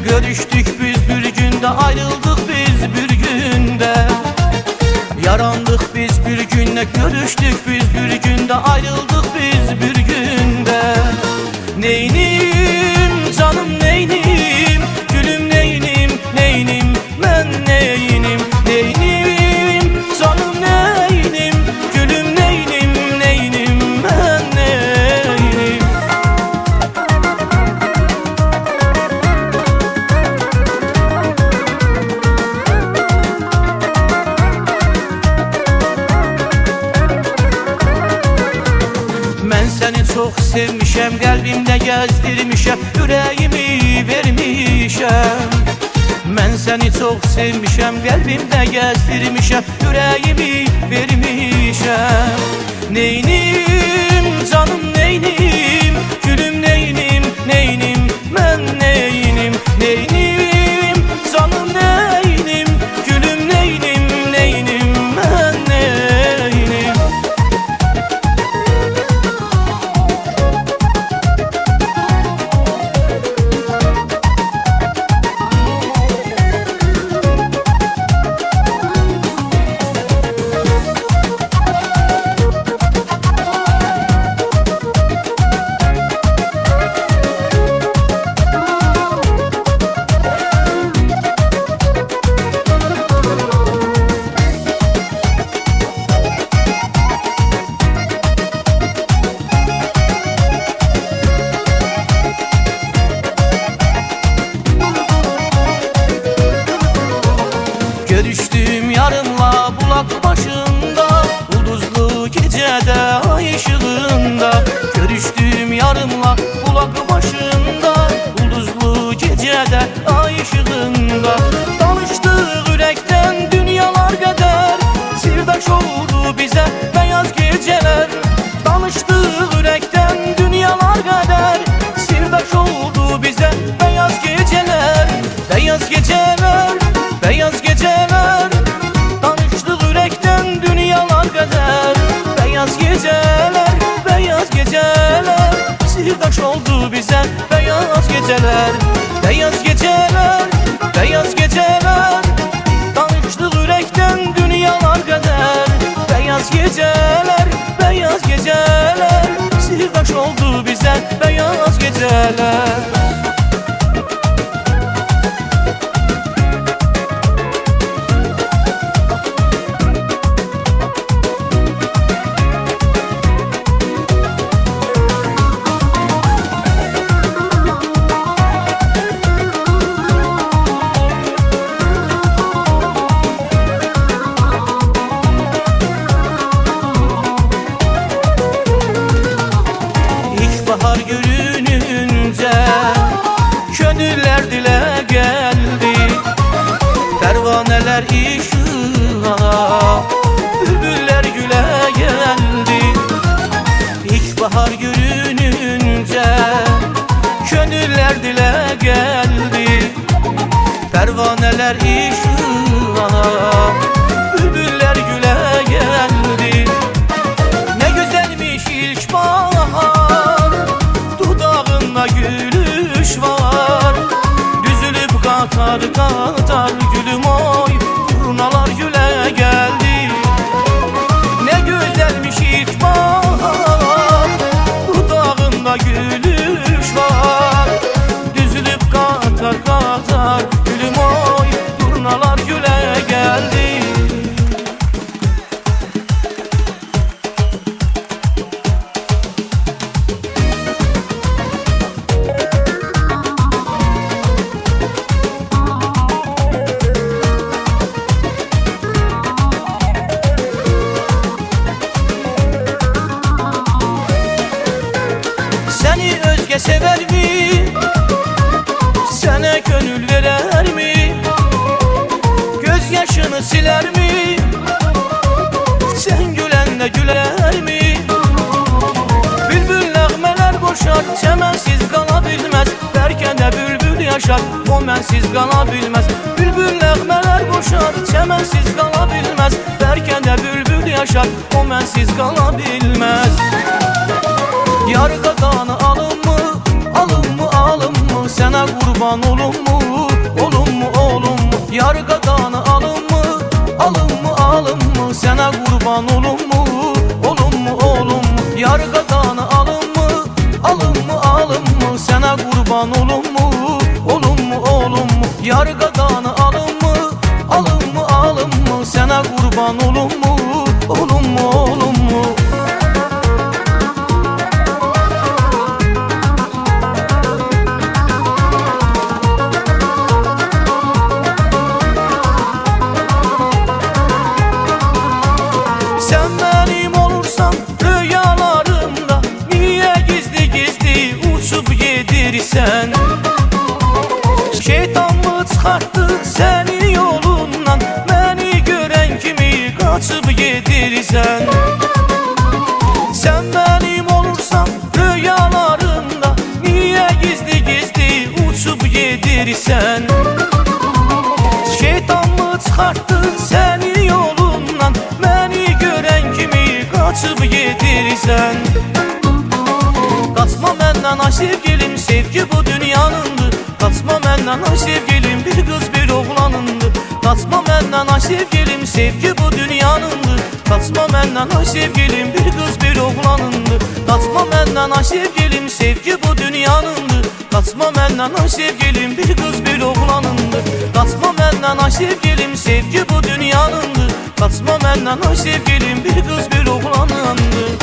görüştük biz bir günde, ayrıldık biz bir günde. Yarandık biz bir günde, görüştük biz bir günde, ayrıldık biz bir günde. Neynim canım neynim, gülüm neynim, neynim ben neynim. Neynim canım neynim, gülüm neynim, neynim ben neynim. Ben seni çok sevmişem, kalbimde gezdirmişem, yüreğimi vermişem. Ben seni çok sevmişem, kalbimde gezdirmişem, yüreğimi vermişem. Neynim canım neynim, gülüm neynim, neynim ben neynim. Neynim canım neynim, gülüm neynim, neynim ben neynim. Görüştüm yarınla bulak başında, ulduzlu gecede ay ışığında. Görüştüm yarınla bulak başında, ulduzlu gecede ay ışığında. Danıştık yürekten dünyalar kadar, sirdaş oldu bize beyaz geceler. Danıştık yürekten dünyalar kadar, sirdaş oldu bize beyaz geceler. Beyaz geceler, beyaz geceler, danıştık yürekten dünyalar kadar. Beyaz geceler, beyaz geceler, sirdaş oldu bize beyaz geceler. Beyaz geceler, beyaz geceler, danıştık yürekten dünyalar kadar. Beyaz geceler, beyaz geceler, sirdaş oldu bize beyaz geceler. Bahar görününce gönüller dile geldi, pervaneler ışığa, bülbüller güle geldi. İlkbahar görününce gönüller dile geldi, pervaneler ışığa, bülbüller güle geldi. Ne güzelmiş ilk bahar, dudağında gülüş var. Düzülüp katar katar gülüm oy, turnalar güle geldi. Ne güzelmiş ilk bahar, dudağında gülüş var. Düzülüp katar katar gülüm oy, turnalar güle geldi. Seni özge sever mi? Sana gönül verer mi? Gözyaşını siler mi? Sen gülenle güler mi? Bülbül nəğmələr boşar, çəmənsiz qala bilməz. Bəlkə də bülbül yaşar, o mənsiz qala bilməz. Bülbül nəğmələr boşar, çəmənsiz qala bilməz. Bəlkə də bülbül yaşar, o mənsiz qala bilməz. Yar qadanı alınmı, alınmı, alınmı, sənə qurban olunmu? Yar qadanı alınmı, alınmı, alınmı, sənə qurban olunmu, olunmu, olunmu. Yar qadanı alınmı, alınmı, alınmı, sənə qurban olunmu, olunmu, olunmu. Yar qadanı alınmı, alınmı, alınmı, sənə qurban olunmu, olunmu, olunmu. Sen benim olursan rüyalarımda, niye gizli gizli uçup yedirsen? Şeytan mı çıkarttı seni yolundan, beni gören kimi kaçıp yedirsen? Sen benim olursan rüyalarımda, niye gizli gizli uçup yedirsen? Şeytan mı çıkarttı seni yolundan, beni gören kimi kaçıp yedirsen? Kaçma məndən ay sevgilim, sevgi bu dünyanındır. Kaçma məndən ay sevgilim, bir kız bir oğlanındır. Kaçma məndən ay sevgilim, sevgi bu dünyanındır. Kaçma məndən ay sevgilim, bir kız bir oğlanındır. Kaçma məndən ay sevgilim, sevgi bu dünyanındır. Kaçma məndən ay sevgilim, bir kız bir oğlanındır. Kaçma məndən ay sevgilim, sevgi bu dünyanındır. Kaçma məndən ay sevgilim, bir kız bir oğlanındır.